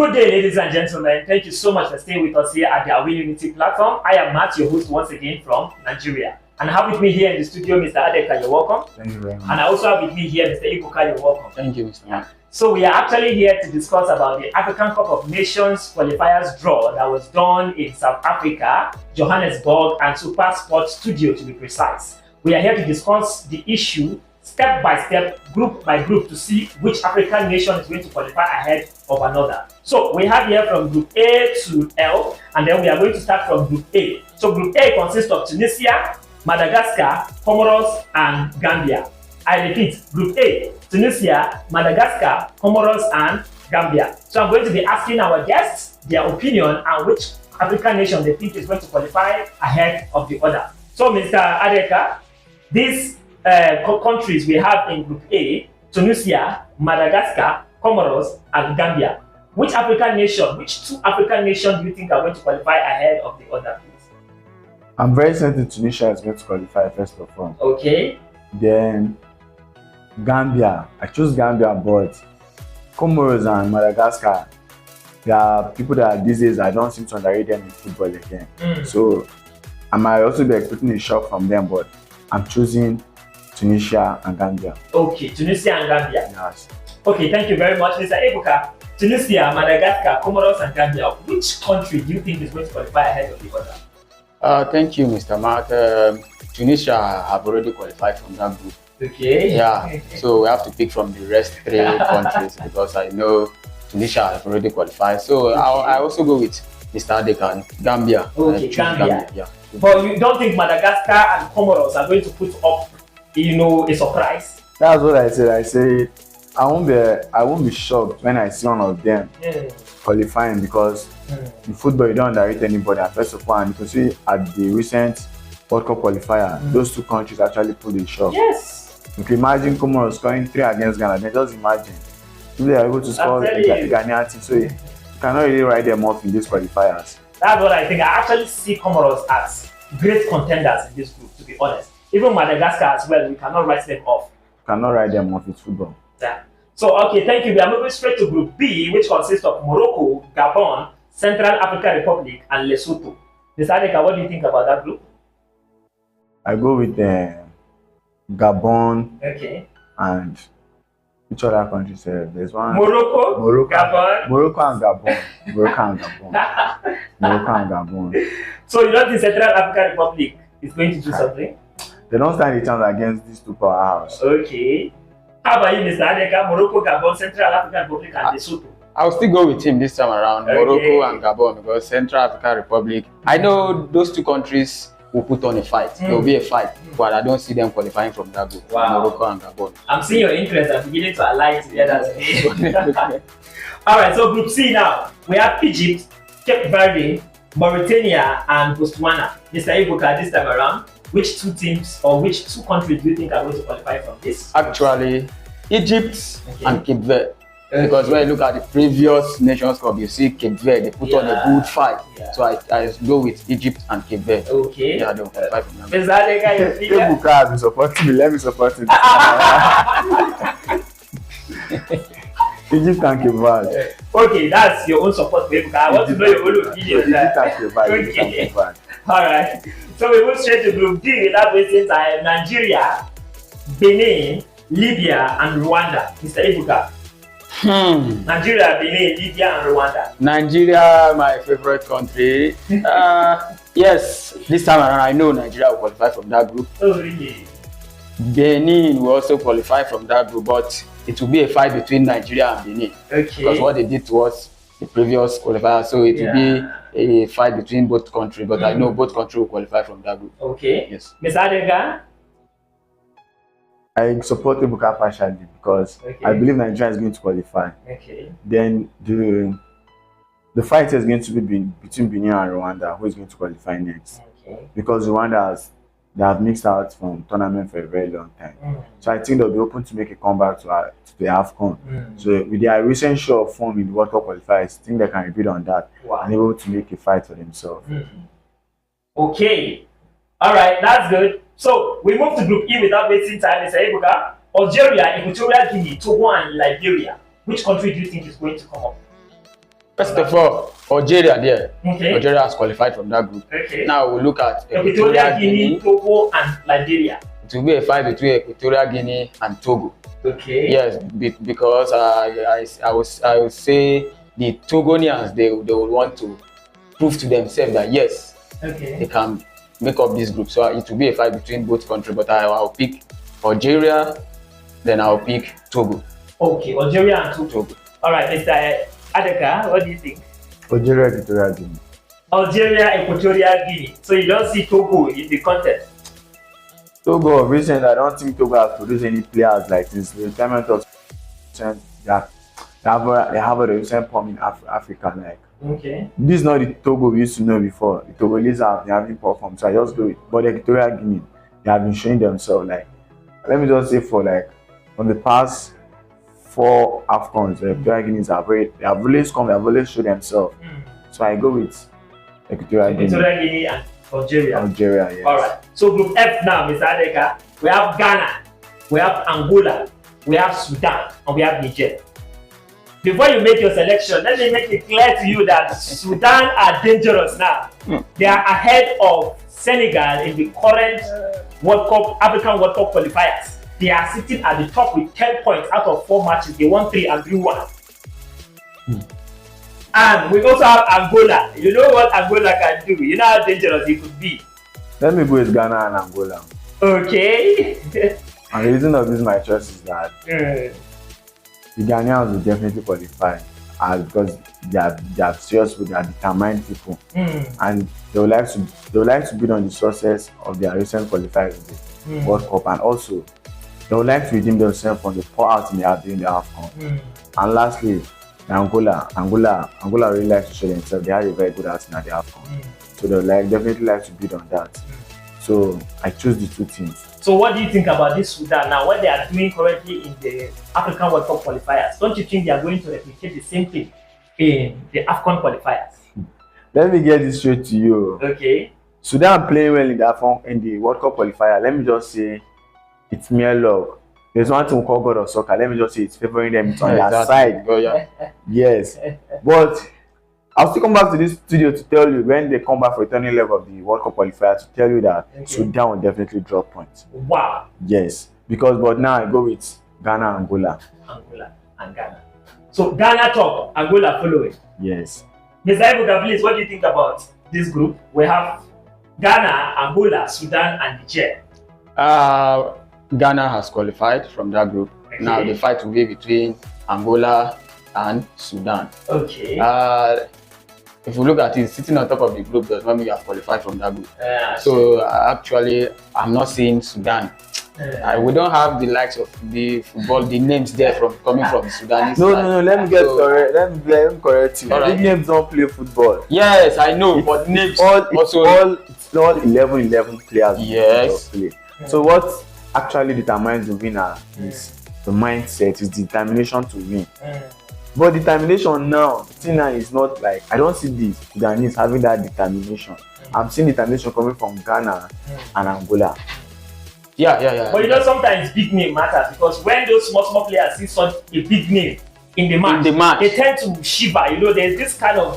Good day, ladies and gentlemen. Thank you so much for staying with us here at the Awini Unity platform. I am Matt, your host once again from Nigeria. And I have with me here in the studio Mr. Adeka, you're welcome. Thank you very much. And I also have with me here Mr. Ibuka, you're welcome. Thank you, Mr. Matt. So we are actually here to discuss about the African Cup of Nations qualifiers draw that was done in South Africa, Johannesburg, and Super Sports Studio to be precise. We are here to discuss the issue step by step, group by group, to see which African nation is going to qualify ahead of another. So we have here from Group A to L, and then we are going to start from Group A. So Group A consists of Tunisia, Madagascar, Comoros, and Gambia. I repeat, Group A, Tunisia, Madagascar, Comoros, and Gambia. So I'm going to be asking our guests their opinion on which African nation they think is going to qualify ahead of the other. So Mr. Adeka, these countries we have in Group A, Tunisia, Madagascar, Comoros, and Gambia. Which African nation, which two African nations do you think are going to qualify ahead of the other, please? I'm very certain Tunisia is going to qualify first of all. Okay. Then Gambia. I chose Gambia, but Comoros and Madagascar, there are people that these days I don't seem to underrate them in football again. So I might also be expecting a shock from them, but I'm choosing Tunisia and Gambia. Okay, Tunisia and Gambia. Yes. Okay, thank you very much, Mr. Ebuka. Tunisia, Madagascar, Comoros, and Gambia. Which country do you think is going to qualify ahead of the other? Thank you, Mr. Matt. Tunisia have already qualified from that group. Okay. Yeah, so we have to pick from the rest three countries because I know Tunisia have already qualified. So okay. I also go with Mr. Adekan, Gambia. Okay, Gambia. Yeah. But you don't think Madagascar and Comoros are going to put up, a surprise? That's what I said. I said I won't be shocked when I see one of them qualifying, because in football you don't underrate anybody. And first of all, and you can see at the recent World Cup qualifier, those two countries actually pulled a shock. Yes. You can imagine Comoros scoring 3 against Ghana. Then just imagine if they are able to score the Ghanaian team. So you cannot really write them off in these qualifiers. That's what I think. I actually see Comoros as great contenders in this group, to be honest. Even Madagascar as well, we cannot write them off. Cannot write them off, it's football. Yeah. So, okay, thank you. We are moving straight to Group B, which consists of Morocco, Gabon, Central African Republic, and Lesotho. Mr. Adeka, what do you think about that group? I go with Gabon. Okay. And which other country said? There's one. Morocco, Gabon. Morocco and Gabon. So you don't think Central African Republic is going to do something? They don't stand a chance against these two powerhouses. Okay. How about you, Mr. Adeka? Morocco, Gabon, Central African Republic, and Lesotho. I'll still go with him this time around, Okay. Morocco and Gabon, because Central African Republic, I know those two countries will put on a fight. There will be a fight, but I don't see them qualifying from that group. Wow. Morocco and Gabon. I'm seeing your interest. I'm beginning to align to the others. All right, so Group C now. We have Egypt, Cape Verde, Mauritania, and Botswana. Mr. Ibuka, this time around, which two teams or which two countries do you think are going to qualify from this? Actually, Egypt and Cape Verde. Because when you look at the previous Nations Cup, you see Cape Verde, they put on a good fight. Yeah. So I go with Egypt and Cape Verde. Okay. Yeah, they'll qualify from that. Mr. Adeka, your figure? Ebuka has been supporting me. Let me support him. Egypt and Cape Verde. Okay, that's your own support for Ebuka. I want to know your own opinion. Egypt and Cape Verde. All right. So we move straight to Group D without wasting time. Nigeria, Benin, Libya, and Rwanda. Mr. Ebuka. Nigeria, Benin, Libya, and Rwanda. Nigeria, my favorite country. Yes, this time around, I know Nigeria will qualify from that group. Oh, really? Benin will also qualify from that group, but it will be a fight between Nigeria and Benin. Okay. Because what they did to us the previous qualifier, so it will be a fight between both countries. But I know both countries will qualify from that group. Okay. Yes. Mr. Adeka? I support Ebuka partially because I believe Nigeria is going to qualify. Okay. Then the fight is going to be between Benin and Rwanda, who is going to qualify next. Okay. Because Rwanda they have mixed out from tournament for a very long time. So I think they'll be open to make a comeback to the Afcon. So with their recent show of form in the World Cup qualifiers, I think they can repeat on that and able to make a fight for themselves. Okay. All right, that's good. So we move to Group E without wasting time. Mr. Ebuka, Algeria, Equatorial Guinea, Togo, and Liberia. Which country do you think is going to come up? First of all, Algeria there. Okay. Algeria has qualified from that group. Okay. Now we look at Equatorial Guinea, Togo, and Liberia. It will be a fight between Equatorial Guinea and Togo. Okay. Yes, because I would say the Togonians they will want to prove to themselves that yes, they can make up this group. So it will be a fight between both countries. But I'll pick Algeria, then I'll pick Togo. Okay, Algeria and Togo. All right, Mr. Adeka, what do you think? Algeria, Equatorial Guinea. Algeria, Equatorial Guinea. So you don't see Togo in the contest? Togo, recently, I don't think Togo has produced any players like this. The retirement of they have a recent form in Africa. Like, this is not the Togo we used to know before. The Togolese have been performed, so I just do it. But the Equatorial Guinea, they have been showing themselves. Like, let me just say from the past 4 Afcons, the Equatorial Guineas they have always showed themselves. So I go with Equatorial Guinea and Algeria. Algeria, yes. All right. So Group F now, Mr. Adeka, we have Ghana, we have Angola, we have Sudan, and we have Niger. Before you make your selection, let me make it clear to you that Sudan are dangerous now. They are ahead of Senegal in the current African World Cup qualifiers. They are sitting at the top with 10 points out of 4 matches. They won 3 and drew 1. And we also have Angola. You know what Angola can do. You know how dangerous it could be. Let me go with Ghana and Angola. Okay. And the reason of this my choice is that the Ghanaians will definitely qualify because they are serious with their determined people, and they would like to build on the success of their recent qualifiers in the World Cup, and also they would like to redeem themselves from the poor outing they have during the Afcon. And lastly, Angola really like to show themselves. They had a very good outing at the Afcon, so they would definitely like to build on that. So I choose the 2 teams. So what do you think about this Sudan now? What they are doing currently in the African World Cup qualifiers? Don't you think they are going to replicate the same thing in the Afcon qualifiers? Let me get this straight to you. Okay. Sudan playing well in the Afcon in the World Cup qualifier. Let me just say, it's mere luck. There's one thing called God of Soccer. Let me just say it's favoring them. It's on their side. Oh, yeah. Yes. But I'll still come back to this studio to tell you when they come back for returning leg of the World Cup qualifier to tell you that Sudan will definitely drop points. Wow. Yes. But now I go with Ghana, Angola. Angola and Ghana. So Ghana top, Angola following. Yes. Mr. Ibuka, please, what do you think about this group? We have Ghana, Angola, Sudan, and Niger. Ghana has qualified from that group. Okay. Now the fight will be between Angola and Sudan. Okay. If we look at it, sitting on top of the group does not mean you have qualified from that group. So actually, I'm not seeing Sudan. We don't have the likes of the football, the names there coming from Sudan. No. Let me correct. Let me correct you. Right. Big names don't play football. Yes, I know, but names it's all 11 players. Yes. Play. So what actually determines the winner is the mindset, is determination to win. But determination now, is not like, I don't see this Sudanese having that determination. I'm seeing determination coming from Ghana and Angola. Yeah. But you know, sometimes big name matters, because when those small players see such a big name in the match, they tend to shiver. You know, there's this kind of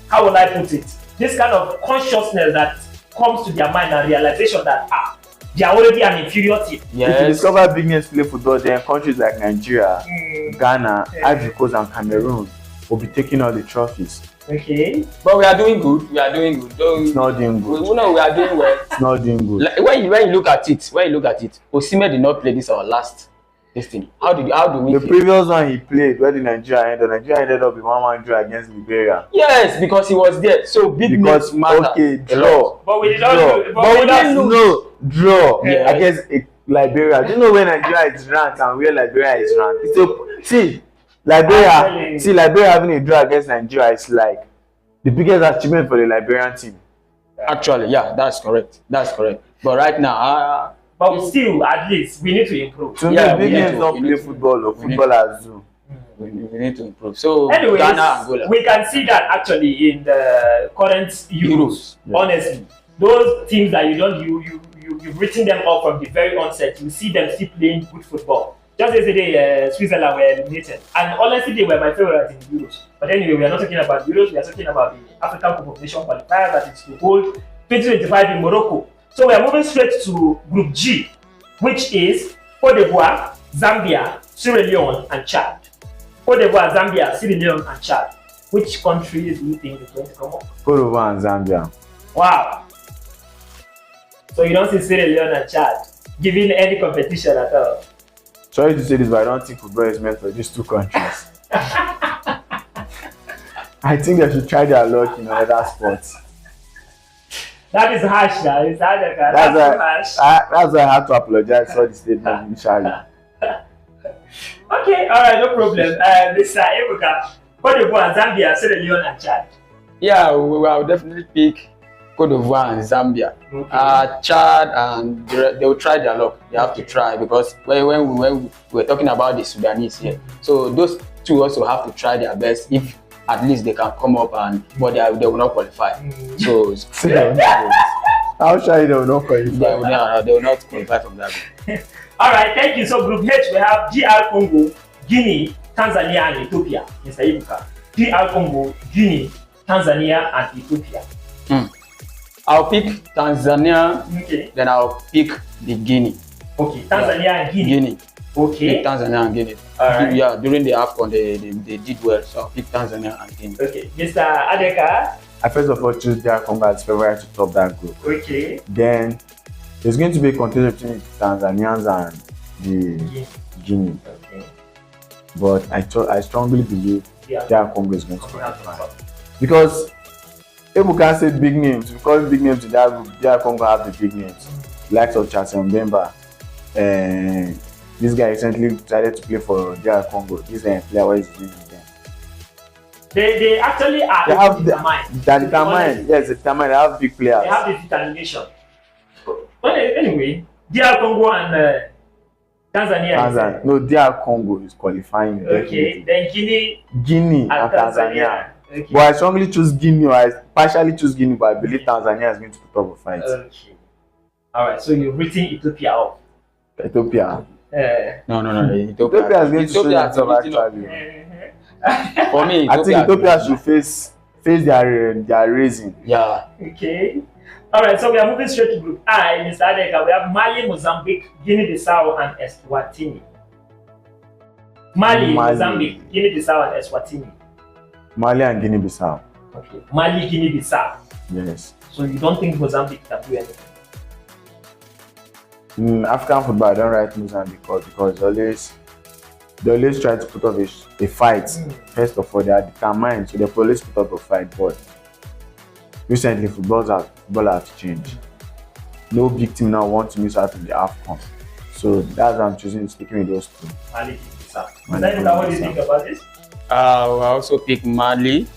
how will I put it? This kind of consciousness that comes to their mind and realization that they are already an inferior team. Yes. If you discover big names play football, then countries like Nigeria, Ghana, Ivory Coast, and Cameroon will be taking all the trophies. Okay. But we are doing good. It's not doing good. We know we are doing well. It's not doing good. Like, when you look at it, Osimhen did not play this our last thing. How do we? The previous one he played, where Nigeria ended up with 1-1 draw against Liberia. Yes, because he was there. So big names matter. Okay, draw. But we did not. But we didn't know draw Yes. against Liberia. Do you know where Nigeria is ranked and where Liberia is ranked? So see, Liberia having a draw against Nigeria is like the biggest achievement for the Liberian team. Actually, yeah, that's correct. But right now, but still, at least we need to improve. So big names don't play football, or footballers do. We need to improve. So anyways, Ghana, Angola. We can see that actually in the current Euros. Yeah. Honestly, those teams that you've written them off from the very onset, you see them still playing good football. Just yesterday, Switzerland were eliminated, and honestly, they were my favorite in the Euros. But anyway, we are not talking about Euros. We are talking about the African Cup of Nations qualifier that is to hold 2025 in Morocco. So we are moving straight to Group G, which is Cote d'Ivoire, Zambia, Sierra Leone, and Chad. Cote d'Ivoire, Zambia, Sierra Leone, and Chad. Which countries do you think is going to come up? Cote d'Ivoire and Zambia. Wow. So you don't see Sierra Leone and Chad giving any competition at all? Sorry to say this, but I don't think football is meant for these two countries. I think they should try their luck in other sports. That is harsh, now. It's harsh. That's why I had to apologize for the statement initially. Okay, all right, no problem. Mr. Ebuka, Cote d'Ivoire, Zambia, Sierra Leone, and Chad. Yeah, I'll definitely pick Cote d'Ivoire and Zambia. Okay. Chad and they will try their luck. They have to try because when we were talking about the Sudanese here, so those two also have to try their best if at least they can come up but they will not qualify. So How sure they will not qualify? They will not qualify from that. All right, thank you. So Group H, we have DR Congo, Guinea, Tanzania, and Ethiopia. Mr. Ibuka. DR Congo, Guinea, Tanzania, and Ethiopia. I'll pick Tanzania, Okay. then I'll pick the Guinea. Okay, Tanzania and Guinea. Guinea. Okay. Pick Tanzania and Guinea. Alright. Yeah, during the Afcon they did well, so I'll pick Tanzania and Guinea. Okay, Mr. Adeka. I first of all choose their Congo as favorite to top that group. Okay. Then there's going to be a contest between the Tanzanians and the Guinea. Okay. But I strongly believe Yeah. their Congo is going to qualify. Because Ebuka said big names, because big names in that group, their Congo have the big names. Likes of Chasen Mbemba. This guy recently decided to play for their Congo. This player, what is his name again? They actually are determined. They're determined. Yes, they're determined. They have big players. They have the determination. But anyway, DR Congo and Tanzania. No, DR Congo is qualifying. Okay, definitely. then Guinea and Tanzania. Okay. But I strongly choose Guinea. Or I partially choose Guinea, but I believe Tanzania is going to put up a fight. Okay. All right. So you've written Ethiopia off. Ethiopia. No. Ethiopia is going to show themselves actually. For me, I think Ethiopia should face their raising. Yeah. Okay. All right. So we are moving straight to Group I, Mr. Adeka. We have Mali, Mozambique, Guinea-Bissau, and Eswatini. Mali, Mozambique, Guinea-Bissau, and Eswatini. Mali and Guinea-Bissau. Okay. Mali, Guinea-Bissau. Yes. So you don't think Mozambique can do anything? African football, I don't write Mozambique because they always try to put up a fight. First of all, they are determined, so they always put up a fight. But recently, football has changed. No big team now wants to miss out on the Afcon. So that's why I'm choosing sticking with those two. Mali, Guinea-Bissau. What do you think about this? I also pick Mali.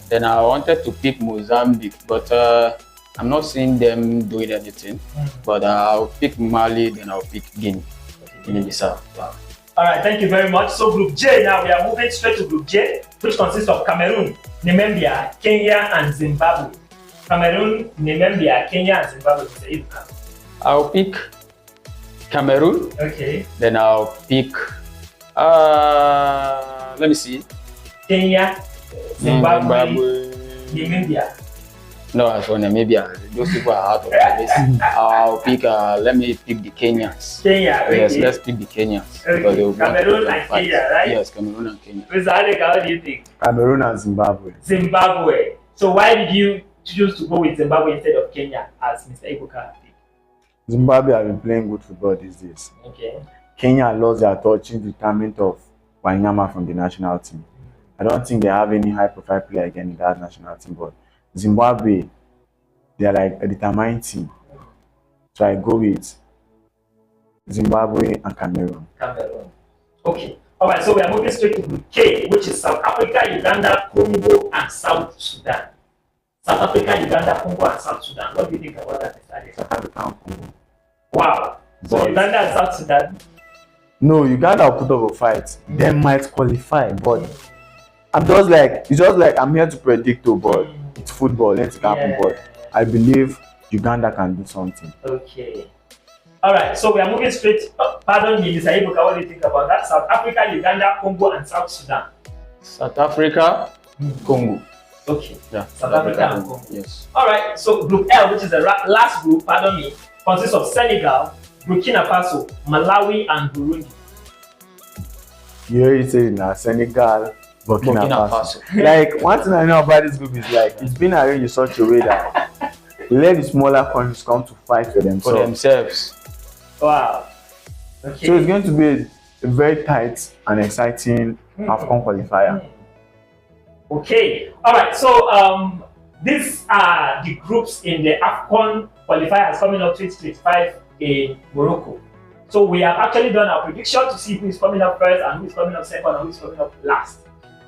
Then I wanted to pick Mozambique, but I'm not seeing them doing anything. But I'll pick Mali, then I'll pick Guinea-Bissau. Wow. All right, thank you very much. So Group J, now we are moving straight to Group J, which consists of Cameroon, Namibia, Kenya, and Zimbabwe. Cameroon, Namibia, Kenya, and Zimbabwe. I'll pick Cameroon. Okay. Then I'll pick. Let me see. Kenya, Zimbabwe, Namibia. No, as for Namibia, those people are out of the list. I'll pick. Let me pick the Kenyans. Kenya. Okay. Yes, let's pick the Kenyans. Okay. Because they will Cameroon and Kenya, right? Yes, Cameroon and Kenya. Mr. Adeka, what do you think? Cameroon and Zimbabwe. Zimbabwe. So why did you choose to go with Zimbabwe instead of Kenya, as Mr. Ibuka picked? Zimbabwe have been playing good football these days. Okay. Kenya lost their touching retirement of Wanyama from the national team. I don't think they have any high-profile player again in that national team, but Zimbabwe, they are like a determined team. So I go with Zimbabwe and Cameroon. Cameroon. Okay. All right. So we are moving straight to Group K, which is South Africa, Uganda, Congo, and South Sudan. South Africa, Uganda, Congo, and South Sudan. What do you think about that, Mr. Adeka? South Africa and Congo. Wow. So Yes. Uganda and South Sudan. No, Uganda will put up a fight. They might qualify, but it's just like I'm here to predict, but it's football. Let's happen. Yeah. But I believe Uganda can do something. Okay. All right, so we are moving straight. Pardon me, Mr. Ibuka, what do you think about that? South Africa, Uganda, Congo, and South Sudan. South Africa, Congo. Okay. Yeah. South Africa and Congo. Yes. All right. So Group L, which is the last group, pardon me, consists of Senegal, Burkina Faso, Malawi, and Burundi. You already said it now. Senegal, Burkina Faso. Like, one thing I know about this group is like it's been arranged in such a way that let the smaller countries come to fight for themselves. Wow. Okay. So it's going to be a very tight and exciting Afcon qualifier. Okay. All right. So these are the groups in the Afcon qualifiers coming up 2025 in Morocco. So we have actually done our prediction to see who is coming up first and who is coming up second and who is coming up last.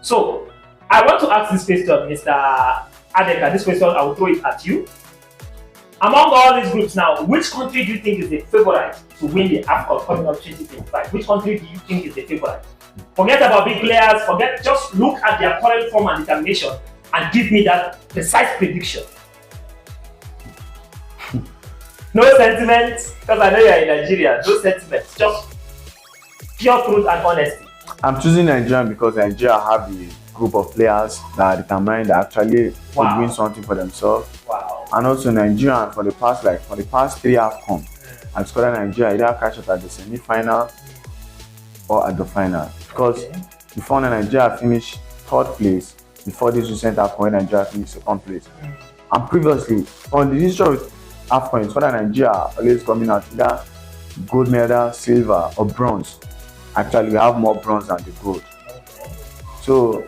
So I want to ask this question, Mr. Adeka. This question, I will throw it at you. Among all these groups now, which country do you think is the favorite to win the Afcon coming up 2025? Which country do you think is the favorite? Forget about big players, just look at their current form and determination and give me that precise prediction. No sentiments, because I know you are in Nigeria. No sentiments, just pure truth and honesty. I'm choosing Nigeria because Nigeria have a group of players that are determined to actually win something for themselves. Wow. And also Nigeria for the past 3 Afcon, I've scored Nigeria either catch up at the semi-final or at the final. Because before Nigeria finished 3rd place, before this recent Afcon, Nigeria finished 2nd place. And previously, on the history of Afcon, it's whether Nigeria always coming out either gold medal, silver, or bronze. Actually, we have more bronze than the gold. So,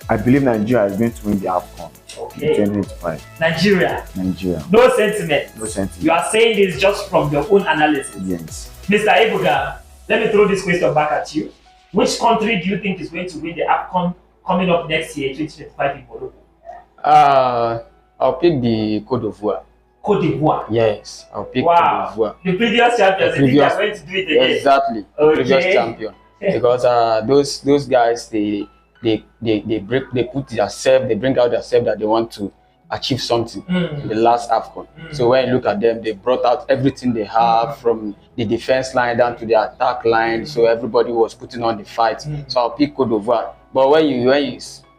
I believe Nigeria is going to win the Afcon in 2025. Nigeria. No sentiment. sentiment. You are saying this just from your own analysis. Yes. Mr. Ibuka, let me throw this question back at you. Which country do you think is going to win the Afcon coming up next year, 2025 in Morocco? I'll pick the Côte d'Ivoire. Côte d'Ivoire. Yes, I'll pick Côte d'Ivoire. The previous champions, they are going to do it again. Exactly, the previous champion. Because those guys, they put themselves, they bring out themselves that they want to achieve something in the last Afcon. So when you look at them, they brought out everything they have from the defense line down to the attack line. So everybody was putting on the fight. So I'll pick Côte d'Ivoire. But when you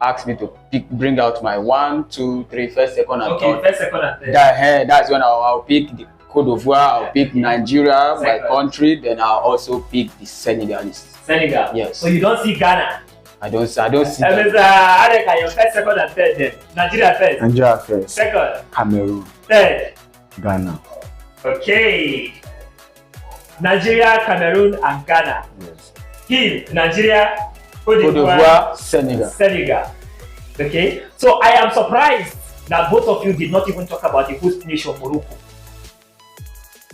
ask me to bring out my 1, 2, 3, first, second, and third. First, second, and third. That's when I'll pick the Côte d'Ivoire, I'll pick Nigeria, my country, then I'll also pick the Senegalese. Senegal? Yes. So you don't see Ghana? I don't see that. Mr. Adeka, your first, second, and third then. Nigeria first. Nigeria first. Second. Cameroon. Third. Ghana. Okay. Nigeria, Cameroon, and Ghana. Yes. Here, Nigeria, Côte d'Ivoire, Senegal. Okay. So I am surprised that both of you did not even talk about the host nation, Morocco.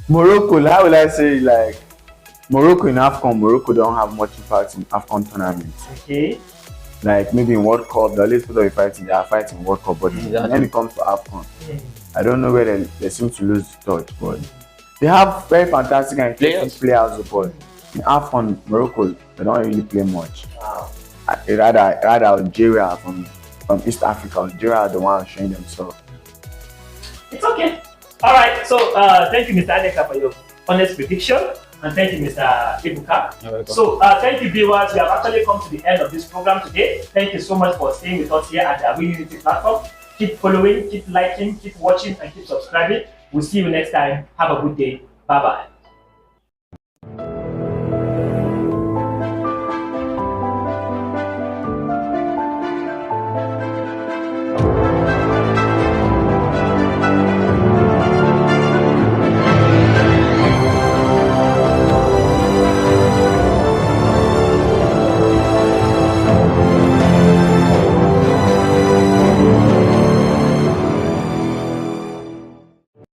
Morocco, how will I say, like, Morocco in Afcon, Morocco don't have much impact in Afcon tournaments. Okay. Like maybe in World Cup, the always put up fighting, they are fighting World Cup, but when it comes to Afcon, I don't know where they seem to lose touch, but they have very fantastic and players, but in Afcon, Morocco, they don't really play much. Wow. Rather Algeria from East Africa, Algeria are the ones showing themselves. It's okay. All right. So thank you, Mr. Adeka, for your honest prediction. And thank you, Mr. Ibuka. So thank you, viewers. We have actually come to the end of this program today. Thank you so much for staying with us here at the Awini Unity platform. Keep following, keep liking, keep watching, and keep subscribing. We'll see you next time. Have a good day. Bye-bye.